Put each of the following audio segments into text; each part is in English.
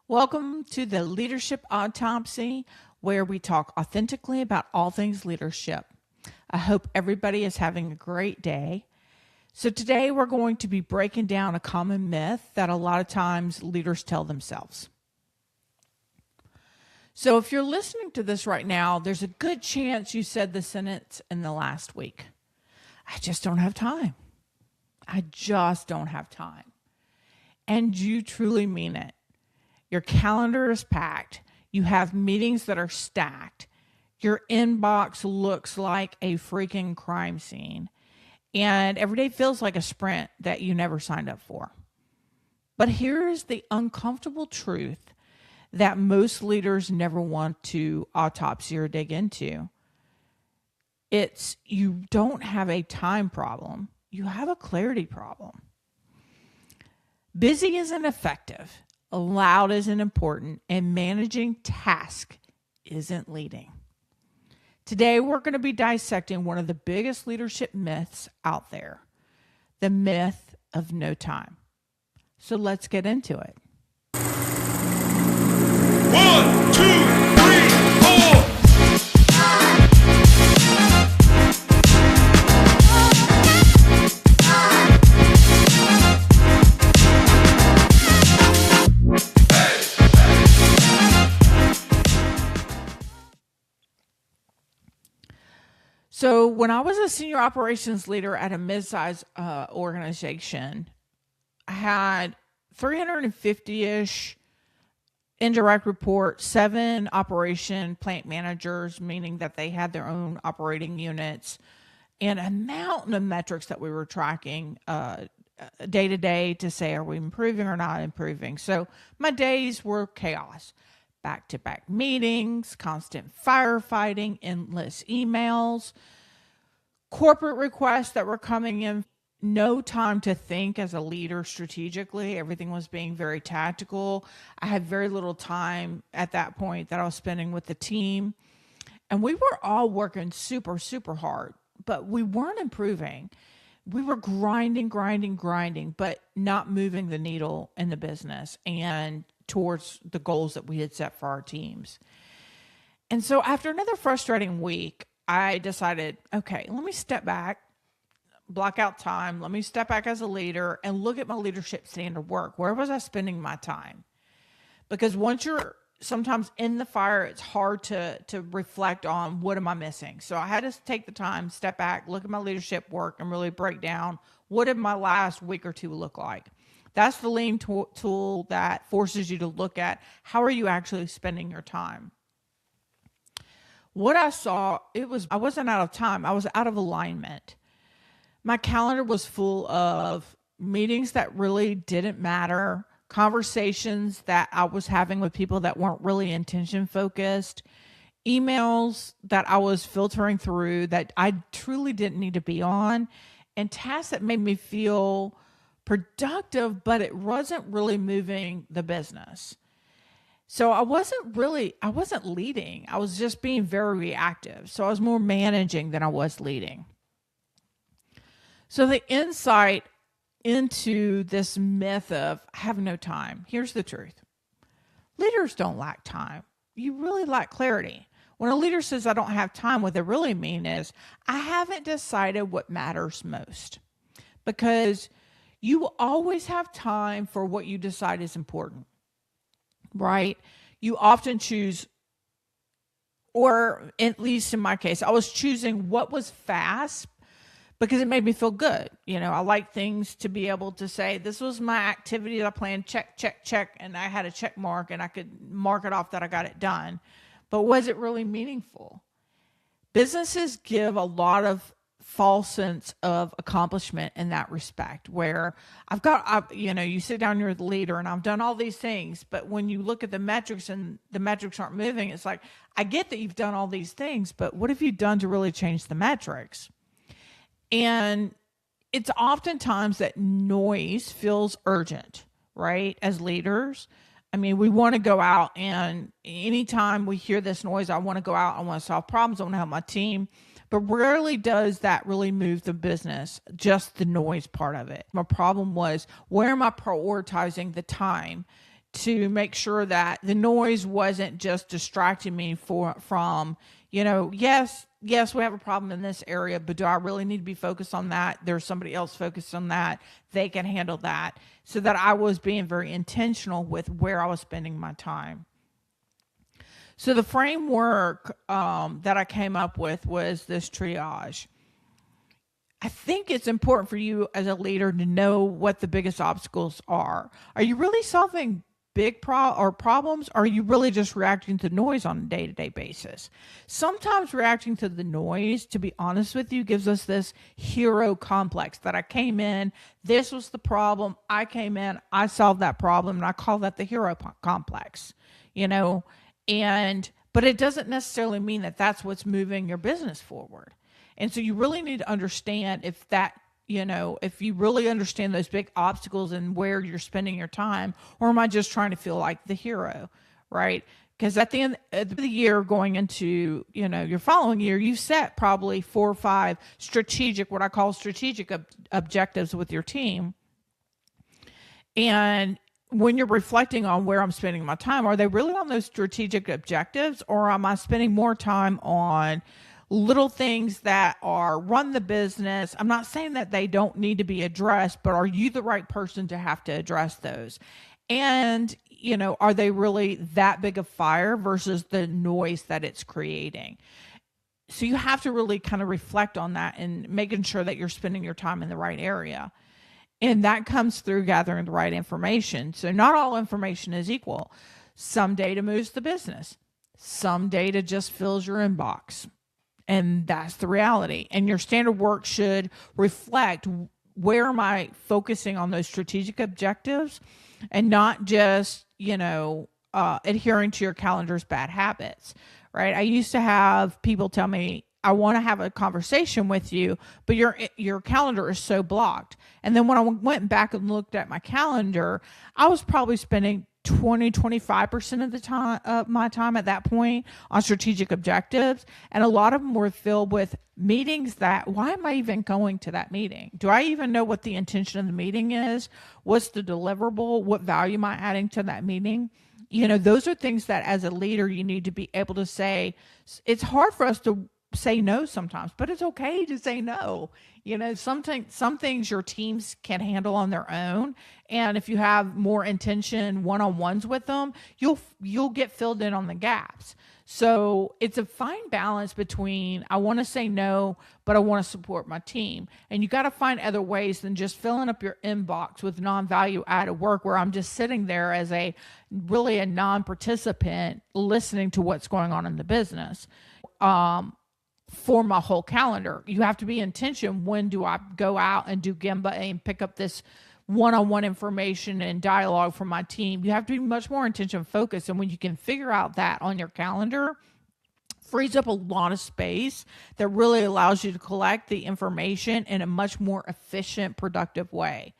Welcome to the Leadership Autopsy, where we talk authentically about all things leadership. I hope everybody is having a great day. So today we're going to be breaking down a common myth that a lot of times leaders tell themselves. So if you're listening to this right now, there's a good chance you said the sentence in the last week. I just don't have time. I just don't have time. And you truly mean it. Your calendar is packed. You have meetings that are stacked. Your inbox looks like a freaking crime scene. And every day feels like a sprint that you never signed up for. But here is the uncomfortable truth that most leaders never want to autopsy or dig into. It's you don't have a time problem. You have a clarity problem. Busy isn't effective. Loud isn't important, and managing task isn't leading. Today, we're going to be dissecting one of the biggest leadership myths out there, the myth of no time. So let's get into it. 1, 2, 3, 4. So when I was a senior operations leader at a mid-sized organization, I had 350-ish indirect reports, 7 operation plant managers, meaning that they had their own operating units, and a mountain of metrics that we were tracking day to day to say, are we improving or not improving? So my days were chaos. Back-to-back meetings, constant firefighting, endless emails, corporate requests that were coming in, no time to think as a leader strategically. Everything was being very tactical. I had very little time at that point that I was spending with the team. And we were all working super, super hard, but we weren't improving. We were grinding, but not moving the needle in the business and towards the goals that we had set for our teams. And so after another frustrating week, I decided, okay, let me step back, block out time. Let me step back as a leader and look at my leadership standard work. Where was I spending my time? Because once you're sometimes in the fire, it's hard to reflect on what am I missing. So I had to take the time, step back, look at my leadership work and really break down what did my last week or two look like. That's the lean tool that forces you to look at how are you actually spending your time. What I saw, I wasn't out of time. I was out of alignment. My calendar was full of meetings that really didn't matter, conversations that I was having with people that weren't really intention focused, emails that I was filtering through that I truly didn't need to be on, and tasks that made me feel productive, but it wasn't really moving the business. So I wasn't leading. I was just being very reactive. So I was more managing than I was leading. So the insight into this myth of I have no time. Here's the truth. Leaders don't lack time. You really lack clarity. When a leader says I don't have time, what they really mean is I haven't decided what matters most. Because you always have time for what you decide is important, right? You often choose, or at least in my case, I was choosing what was fast because it made me feel good. You know, I like things to be able to say, this was my activity that I planned, check, check, check, and I had a check mark and I could mark it off that I got it done. But was it really meaningful? Businesses give a lot of false sense of accomplishment in that respect, where you sit down, you're the leader and I've done all these things, but when you look at the metrics and the metrics aren't moving, it's like, I get that you've done all these things, but what have you done to really change the metrics? And it's oftentimes that noise feels urgent, right? As leaders, I mean, we want to go out, and anytime we hear this noise, I want to go out, I want to solve problems, I want to help my team. But rarely does that really move the business, just the noise part of it. My problem was, where am I prioritizing the time to make sure that the noise wasn't just distracting me from, yes, we have a problem in this area, but do I really need to be focused on that? There's somebody else focused on that. They can handle that. So that I was being very intentional with where I was spending my time. So the framework that I came up with was this triage. I think it's important for you as a leader to know what the biggest obstacles are. Are you really solving big problems? Or are you really just reacting to noise on a day-to-day basis? Sometimes reacting to the noise, to be honest with you, gives us this hero complex that I came in, this was the problem, I came in, I solved that problem, and I call that the hero complex, but it doesn't necessarily mean that that's what's moving your business forward. And so you really need to understand if you really understand those big obstacles and where you're spending your time, or am I just trying to feel like the hero, right? Because at the end of the year, going into, your following year, you set probably 4 or 5 what I call strategic objectives with your team. And when you're reflecting on where I'm spending my time, are they really on those strategic objectives, or am I spending more time on little things that are run the business? I'm not saying that they don't need to be addressed, but are you the right person to have to address those? And, are they really that big of fire versus the noise that it's creating? So you have to really kind of reflect on that and making sure that you're spending your time in the right area. And that comes through gathering the right information. So not all information is equal. Some data moves the business. Some data just fills your inbox. And that's the reality. And your standard work should reflect, where am I focusing on those strategic objectives and not just, adhering to your calendar's bad habits, right? I used to have people tell me, I want to have a conversation with you, but your calendar is so blocked. And then when I went back and looked at my calendar, I was probably spending 25% of the time, my time at that point, on strategic objectives. And a lot of them were filled with meetings that, why am I even going to that meeting? Do I even know what the intention of the meeting is? What's the deliverable? What value am I adding to that meeting? Those are things that as a leader, you need to be able to say. It's hard for us to say no sometimes, but it's okay to say no. Some things your teams can handle on their own. And if you have more intention one-on-ones with them, you'll get filled in on the gaps. So it's a fine balance between, I want to say no, but I want to support my team. And you got to find other ways than just filling up your inbox with non-value added work, where I'm just sitting there as a non-participant listening to what's going on in the business. For my whole calendar, you have to be intention. When do I go out and do Gemba and pick up this one-on-one information and dialogue from my team? You have to be much more intention focused. And when you can figure out that on your calendar, frees up a lot of space that really allows you to collect the information in a much more efficient, productive way.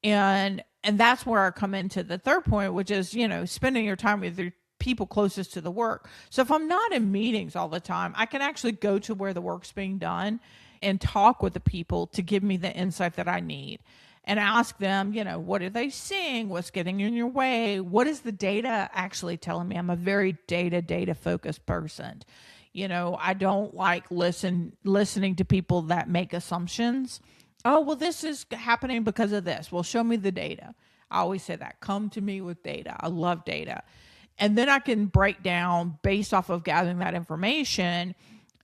And that's where I come into the third point, which is, spending your time with your people closest to the work. So if I'm not in meetings all the time, I can actually go to where the work's being done and talk with the people to give me the insight that I need, and ask them, what are they seeing? What's getting in your way? What is the data actually telling me? I'm a very data focused person. I don't like listening to people that make assumptions. Oh, well, this is happening because of this. Well, show me the data. I always say that. Come to me with data. I love data. And then I can break down based off of gathering that information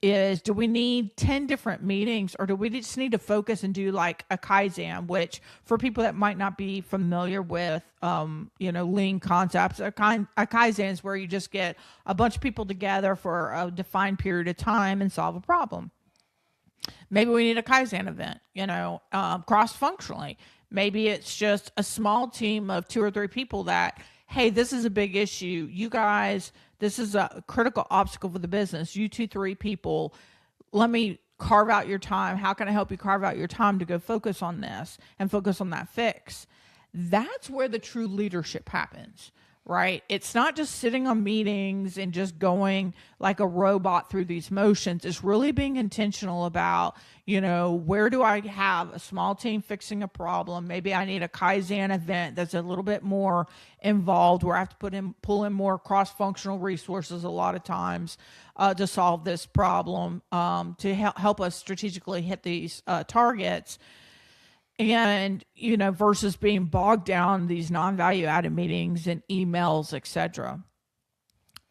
is, do we need 10 different meetings, or do we just need to focus and do like a Kaizen, which for people that might not be familiar with, lean concepts, a Kaizen is where you just get a bunch of people together for a defined period of time and solve a problem. Maybe we need a Kaizen event, cross-functionally. Maybe it's just a small team of 2 or 3 people that, hey, this is a big issue. You guys, this is a critical obstacle for the business. You 2, 3 people, let me carve out your time. How can I help you carve out your time to go focus on this and focus on that fix? That's where the true leadership happens, right? It's not just sitting on meetings and just going like a robot through these motions. It's really being intentional about, where do I have a small team fixing a problem? Maybe I need a Kaizen event that's a little bit more involved where I have to pull in more cross-functional resources a lot of times to solve this problem, to help us strategically hit these targets. And versus being bogged down in these non-value added meetings and emails, etc.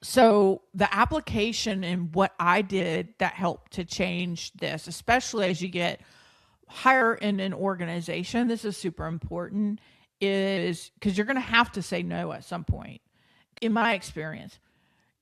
So the application and what I did that helped to change this, especially as you get higher in an organization, this is super important, is because you're going to have to say no at some point. In my experience,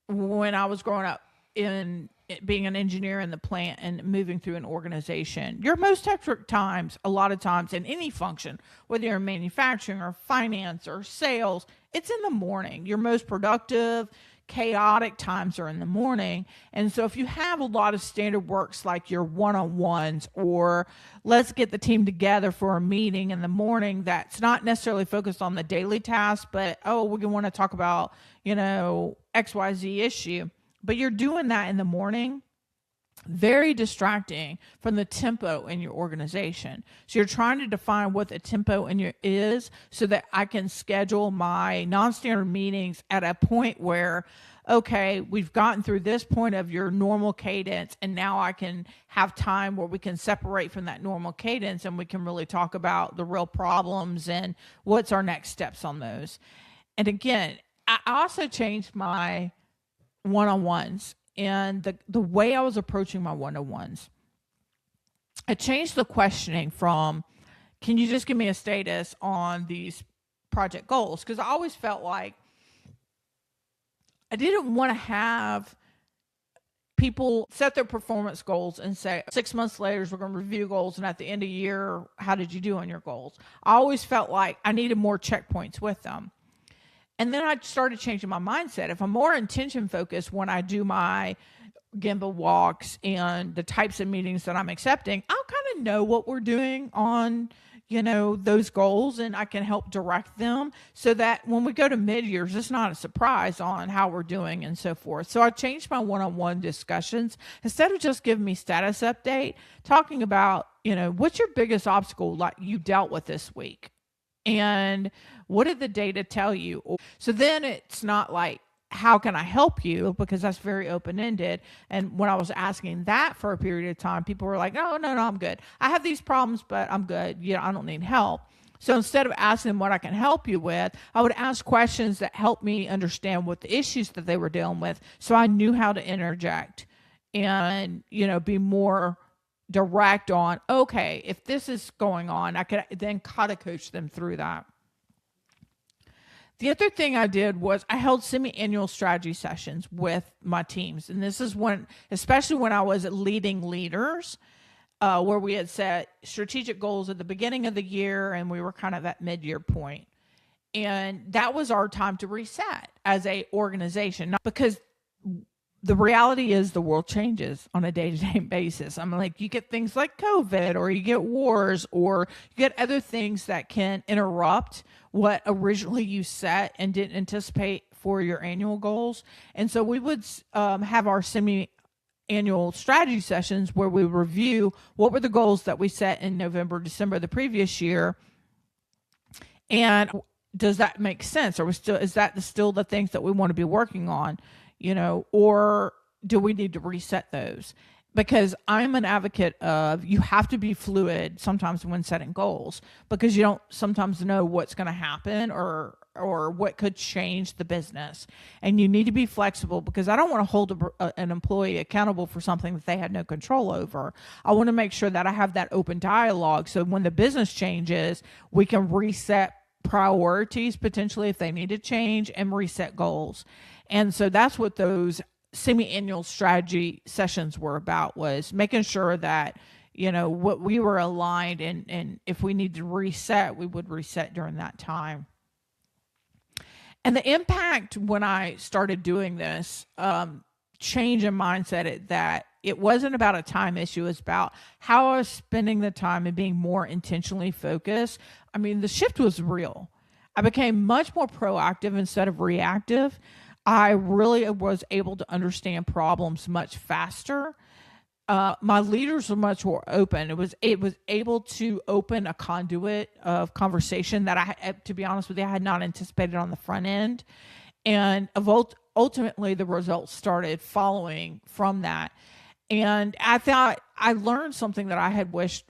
when I was growing up in being an engineer in the plant and moving through an organization, your most hectic times, a lot of times in any function, whether you're in manufacturing or finance or sales, it's in the morning. Your most productive, chaotic times are in the morning. And so if you have a lot of standard works like your one-on-ones, or let's get the team together for a meeting in the morning that's not necessarily focused on the daily task, but, we want to talk about, XYZ issue. But you're doing that in the morning, very distracting from the tempo in your organization. So you're trying to define what the tempo is so that I can schedule my non-standard meetings at a point where, okay, we've gotten through this point of your normal cadence, and now I can have time where we can separate from that normal cadence and we can really talk about the real problems and what's our next steps on those. And again, I also changed my one-on-ones and the way I was approaching my one-on-ones. I changed the questioning from, can you just give me a status on these project goals? Because I always felt like I didn't want to have people set their performance goals and say 6 months later we're going to review goals, and at the end of the year, how did you do on your goals? I always felt like I needed more checkpoints with them. And then I started changing my mindset. If I'm more intention focused when I do my Gemba walks and the types of meetings that I'm accepting, I'll kind of know what we're doing on, those goals, and I can help direct them so that when we go to mid-years, it's not a surprise on how we're doing and so forth. So I changed my one-on-one discussions. Instead of just giving me status update, talking about, what's your biggest obstacle like you dealt with this week? And what did the data tell you? So then it's not like, how can I help you? Because that's very open-ended. And when I was asking that for a period of time, people were like, no, I'm good. I have these problems, but I'm good. I don't need help. So instead of asking them what I can help you with, I would ask questions that helped me understand what the issues that they were dealing with. So I knew how to interject and, be more direct on, okay, if this is going on, I could then kind of coach them through that. The other thing I did was I held semi-annual strategy sessions with my teams. And this is when, especially when I was leading leaders, where we had set strategic goals at the beginning of the year and we were kind of at mid-year point. And that was our time to reset as a organization, not because the reality is the world changes on a day-to-day basis. I'm like, you get things like COVID, or you get wars, or you get other things that can interrupt what originally you set and didn't anticipate for your annual goals. And so we would have our semi-annual strategy sessions where we review what were the goals that we set in November, December of the previous year, and does that make sense? Or is that still the things that we want to be working on? Or do we need to reset those? Because I'm an advocate of, you have to be fluid sometimes when setting goals, because you don't sometimes know what's going to happen or what could change the business. And you need to be flexible, because I don't want to hold an employee accountable for something that they had no control over. I want to make sure that I have that open dialogue, so when the business changes, we can reset priorities potentially if they need to change, and reset goals. And so that's what those semi-annual strategy sessions were about, was making sure that, what we were aligned, and if we need to reset, we would reset during that time. And the impact when I started doing this, change in mindset, that it wasn't about a time issue. It's about how I was spending the time and being more intentionally focused. I mean, the shift was real. I became much more proactive instead of reactive. I really was able to understand problems much faster. My leaders were much more open. It was able to open a conduit of conversation that to be honest with you, I had not anticipated on the front end, and ultimately the results started following from that. And I thought I learned something that I wish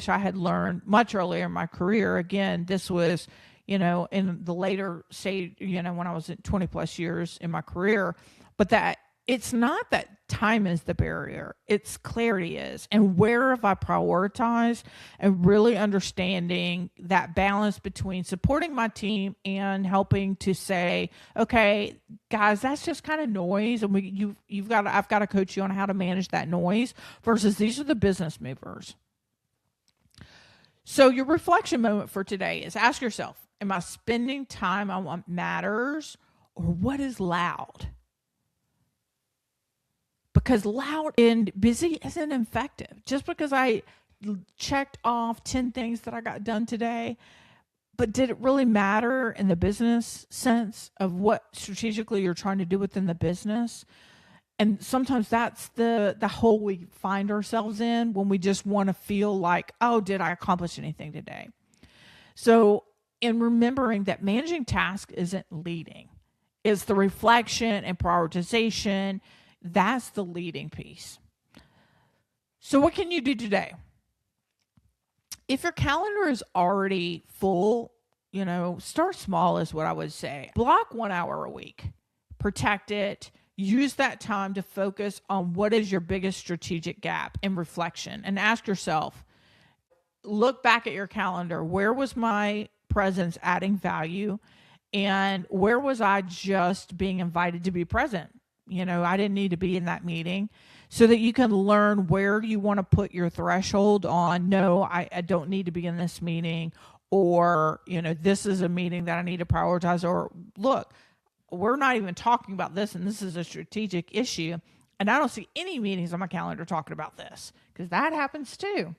I had learned much earlier in my career. Again, this was, in the later stage, when I was at 20 plus years in my career, but that it's not that time is the barrier, it's clarity is. And where have I prioritized, and really understanding that balance between supporting my team and helping to say, okay, guys, that's just kind of noise. And I've got to coach you on how to manage that noise versus these are the business movers. So your reflection moment for today is ask yourself, am I spending time on what matters or what is loud? Because loud and busy isn't effective. Just because I checked off 10 things that I got done today, but did it really matter in the business sense of what strategically you're trying to do within the business? And sometimes that's the hole we find ourselves in when we just want to feel like, oh, did I accomplish anything today? So in remembering that managing tasks isn't leading, it's the reflection and prioritization. That's the leading piece. So what can you do today? If your calendar is already full, start small is what I would say. Block 1 hour a week, protect it. Use that time to focus on what is your biggest strategic gap in reflection, and ask yourself, look back at your calendar. Where was my presence adding value? And where was I just being invited to be present? I didn't need to be in that meeting, so that you can learn where you want to put your threshold on, no, I don't need to be in this meeting, or, this is a meeting that I need to prioritize, or look, we're not even talking about this, and this is a strategic issue, and I don't see any meetings on my calendar talking about this, because that happens too.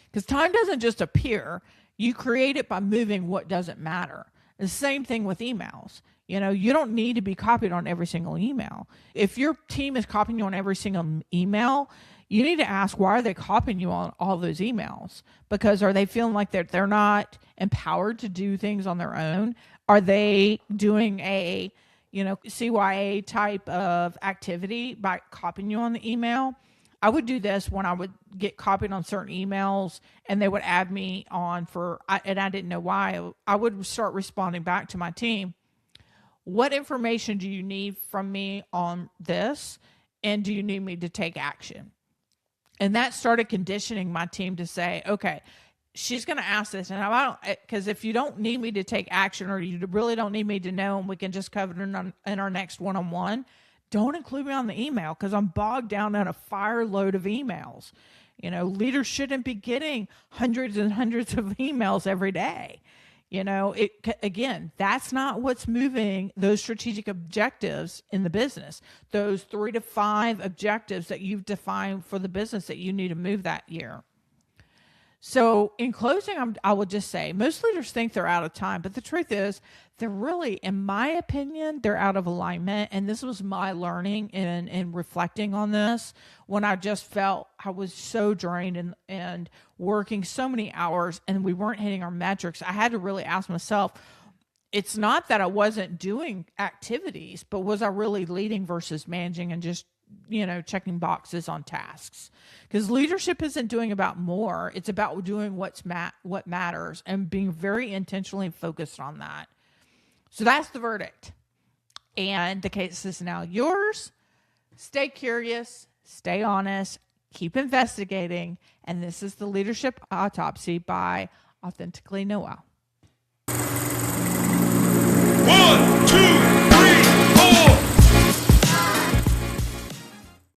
Because time doesn't just appear. You create it by moving what doesn't matter. The same thing with emails. You don't need to be copied on every single email. If your team is copying you on every single email, you need to ask, why are they copying you on all those emails? Because are they feeling like they're not empowered to do things on their own? Are they doing a, CYA type of activity by copying you on the email? I would do this when I would get copied on certain emails and they would add me on and I didn't know why. I would start responding back to my team. What information do you need from me on this? And do you need me to take action? And that started conditioning my team to say, okay, she's going to ask this. And because if you don't need me to take action, or you really don't need me to know, and we can just cover it in our next one-on-one, don't include me on the email, because I'm bogged down in a fire load of emails. Leaders shouldn't be getting hundreds and hundreds of emails every day. Again, that's not what's moving those strategic objectives in the business. Those 3 to 5 objectives that you've defined for the business that you need to move that year. So in closing, I will just say most leaders think they're out of time, but the truth is they're really, in my opinion, they're out of alignment. And this was my learning and reflecting on this when I just felt I was so drained and working so many hours and we weren't hitting our metrics. I had to really ask myself, it's not that I wasn't doing activities, but was I really leading versus managing and just checking boxes on tasks? Because leadership isn't doing about more. It's about doing what matters and being very intentionally focused on that. So that's the verdict. And the case is now yours. Stay curious, stay honest, keep investigating. And this is the Leadership Autopsy by Authentically Noel.